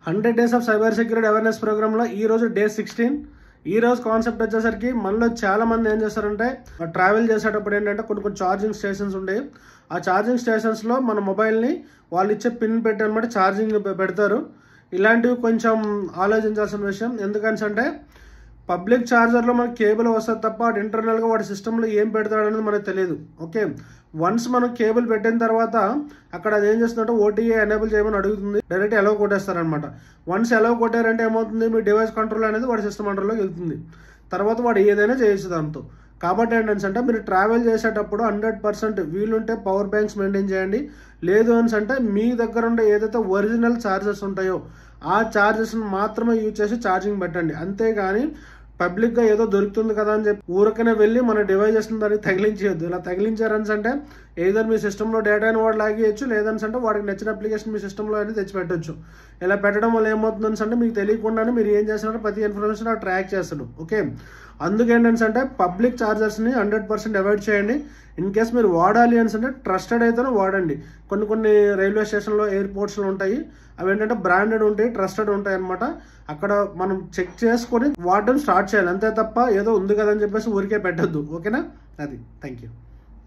100 days of cyber security awareness ప్రోగ్రామ్లో ఈ రోజు డే 16. ఈ రోజు కాన్సెప్ట్ వచ్చేసరికి మనలో చాలా మంది ఏం చేస్తారంటే ట్రావెల్ చేసేటప్పుడు ఏంటంటే కొన్ని ఛార్జింగ్ స్టేషన్స్ ఉంటాయి. ఆ ఛార్జింగ్ స్టేషన్స్లో మన మొబైల్ని వాళ్ళు ఇచ్చే పిన్ పెట్టి అనమాట ఛార్జింగ్ పెడతారు. ఇలాంటివి కొంచెం ఆలోచించాల్సిన విషయం. ఎందుకంటే పబ్లిక్ ఛార్జర్లో మనకి కేబుల్ వస్తుంది తప్ప వాడు ఇంటర్నల్గా వాడి సిస్టంలో ఏం పెడతాడనేది మనకు తెలియదు. ఓకే, వన్స్ మనం కేబుల్ పెట్టిన తర్వాత అక్కడ అది ఏం చేస్తుందంటే ఓటీఏ ఎనేబుల్ చేయమని అడుగుతుంది. డైరెక్ట్ ఎలవ్ కొట్టేస్తారనమాట. వన్స్ ఎలవ్ కొట్టారంటే ఏమవుతుంది, మీ డివైస్ కంట్రోల్ అనేది వాడి సిస్టమ్ అండర్లోకి వెళ్తుంది. తర్వాత వాడు ఏదైనా చేయొచ్చు దాంతో. కాబట్టి ఏంటంటే మీరు ట్రావెల్ చేసేటప్పుడు 100% వీలుంటే పవర్ బ్యాంక్స్ మెయింటైన్ చేయండి. లేదు అంటే మీ దగ్గర ఉండే ఏదైతే ఒరిజినల్ ఛార్జర్స్ ఉంటాయో ఆ ఛార్జెస్ని మాత్రమే యూజ్ చేసి ఛార్జింగ్ పెట్టండి. అంతేగాని పబ్లిక్గా ఏదో దొరుకుతుంది కదా అని చెప్పి ఊరికనే వెళ్ళి మన డివైజెస్ని దానికి తగిలించేయద్దు. ఇలా తగిలించారని అంటే ఏదో మీ సిస్టంలో డేటాని వాడు లాగేయచ్చు, లేదనిసంటే వాడికి నచ్చిన అప్లికేషన్ మీ సిస్టంలో అనేది తెచ్చిపెట్టచ్చు. ఇలా పెట్టడం వల్ల ఏమవుతుందని అంటే మీకు తెలియకుండానే మీరు ఏం చేస్తున్నారో ప్రతి ఇన్ఫర్మేషన్ ట్రాక్ చేస్తాడు. ఓకే, అందుకేంటంటే పబ్లిక్ ఛార్జర్స్ని 100% అవాయిడ్ చేయండి. ఇన్ కేస్ మీరు వాడాలి అని అంటే ట్రస్టెడ్ అయితేనే వాడండి. కొన్ని రైల్వే స్టేషన్లో ఎయిర్పోర్ట్స్లో ఉంటాయి, అవి ఏంటంటే బ్రాండెడ్ ఉంటాయి, ట్రస్టెడ్ ఉంటాయి అనమాట. అక్కడ మనం చెక్ చేసుకొని వాడడం స్టార్ట్ చేయాలి. అంతే తప్ప ఏదో ఉంది కదా అని చెప్పేసి ఊరికే పెట్టద్దు. ఓకేనా, అది థ్యాంక్ యూ.